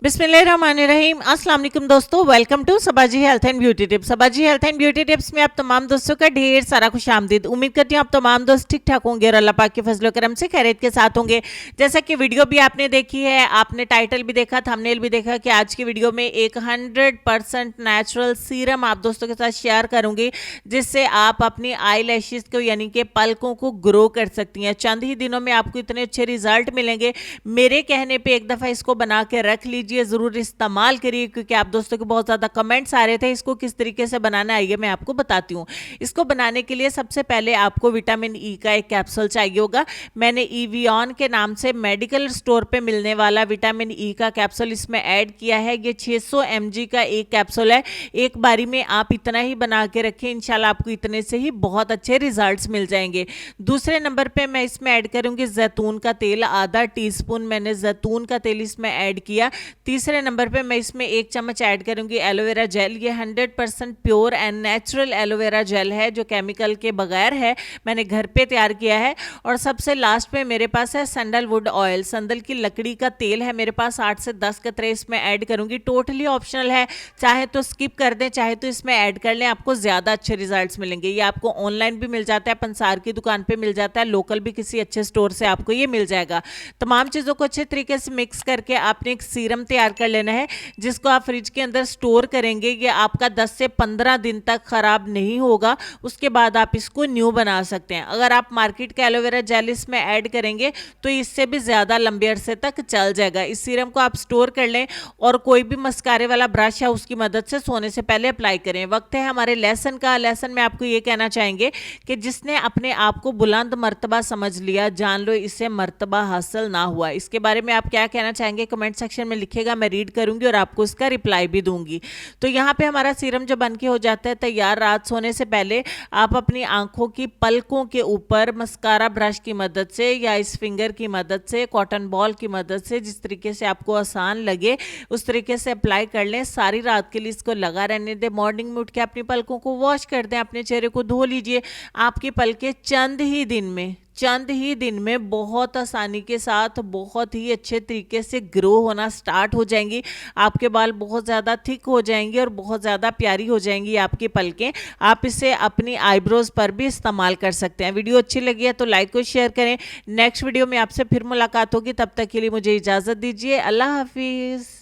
बिस्मिल्लाहिर्रहमानिर्रहीम। अस्सलाम वालेकुम दोस्तों, welcome to Sabaji health and beauty tips. Sabaji health and beauty tips में आप तमाम दोस्तों का ढेर सारा खुशामदीद। उम्मीद करती हूँ आप तमाम दोस्त ठीक ठाक होंगे और अल्लाह पाक के फजल करम से खैरियत के साथ होंगे। जैसा कि वीडियो भी आपने देखी है, आपने टाइटल भी देखा, थंबनेल भी देखा कि आज की वीडियो में एक 100% नेचुरल सीरम आप दोस्तों के साथ शेयर करूंगी, जिससे आप अपनी आई लैशेस को यानी कि पलकों को ग्रो कर सकती हैं। चंद ही दिनों में आपको इतने अच्छे रिजल्ट मिलेंगे। मेरे कहने पे एक दफ़ा इसको बना के रख लीजिए, ज़रूर इस्तेमाल करिए, क्योंकि आप दोस्तों के बहुत ज़्यादा कमेंट्स आ रहे थे इसको किस तरीके से बनाना है, ये मैं आपको बताती हूँ। इसको बनाने के लिए सबसे पहले आपको विटामिन ई का एक कैप्सूल चाहिए होगा। मैंने ईवियन के नाम से मेडिकल स्टोर पे मिलने वाला विटामिन ई का कैप्सूल इसमें ऐड किया है। ये 600 mg का एक कैप्सूल है। एक बारी में आप इतना ही बना के रखें, इंशाल्लाह आपको इतने से ही बहुत अच्छे रिजल्ट्स मिल जाएंगे। दूसरे नंबर पे मैं इसमें ऐड करूंगी जैतून का तेल, आधा टीस्पून मैंने जैतून का तेल इसमें ऐड किया। तीसरे नंबर पे मैं इसमें 1 चम्मच ऐड करूंगी एलोवेरा जेल। ये 100% pure and natural aloe vera gel है, जो केमिकल के बगैर है, मैंने घर पे तैयार किया है। और सबसे लास्ट में मेरे पास है सैंडलवुड ऑयल, संदल की लकड़ी का तेल है मेरे पास, 8 से 10 कतरे इसमें ऐड करूंगी। टोटली ऑप्शनल है, चाहे तो स्किप कर दें, चाहे तो इसमें ऐड कर लें, आपको ज़्यादा अच्छे रिजल्ट्स मिलेंगे। ये आपको ऑनलाइन भी मिल जाता है, पंसार की दुकान पे मिल जाता है, लोकल भी किसी अच्छे स्टोर से आपको ये मिल जाएगा। तमाम चीज़ों को अच्छे तरीके से मिक्स करके आपने एक सीरम तैयार कर लेना है, जिसको आप फ्रिज के अंदर स्टोर करेंगे। ये आपका 10 से 15 दिन तक खराब नहीं होगा। उसके बाद आप इसको न्यू बना सकते हैं। अगर आप मार्केट का एलोवेरा जेल इसमें ऐड करेंगे तो इससे भी ज़्यादा लंबे अरसे तक चल जाएगा। इस सीरम को आप स्टोर कर लें और कोई भी मस्कारे वाला ब्रश है उसकी मदद से सोने से पहले अप्लाई करें। वक्त है हमारे लेसन का। लेसन में आपको ये कहना चाहेंगे कि जिसने अपने आप को बुलंद मर्तबा समझ लिया, जान लो इससे मर्तबा हासिल ना हुआ। इसके बारे में आप क्या कहना चाहेंगे कमेंट सेक्शन में लिखिएगा, मैं रीड करूंगी और आपको इसका रिप्लाई भी दूंगी। तो यहाँ पे हमारा सीरम जब बनके हो जाता है तैयार, रात सोने से पहले आप अपनी आंखों की पलकों के ऊपर मस्कारा ब्रश की मदद से या इस फिंगर की मदद से, कॉटन बॉल की मदद से, जिस तरीके से आपको आसान लगे उस तरीके से अप्लाई कर लें। सारी रात के लिए इसको लगा रहने दें। मॉर्निंग में उठ के अपनी पलकों को वॉश कर दें, अपने चेहरे को धो लीजिए। आपकी पलकें चंद ही दिन में बहुत आसानी के साथ बहुत ही अच्छे तरीके से ग्रो होना स्टार्ट हो जाएंगी। आपके बाल बहुत ज़्यादा थिक हो जाएंगे और बहुत ज़्यादा प्यारी हो जाएंगी आपकी पलकें। आप इसे अपनी आईब्रोज पर भी इस्तेमाल कर सकते हैं। वीडियो अच्छी लगी है तो लाइक और शेयर करें। नेक्स्ट वीडियो में आपसे फिर मुलाकात होगी, तब तक के लिए मुझे इजाज़त दीजिए। अल्लाह हाफिज़।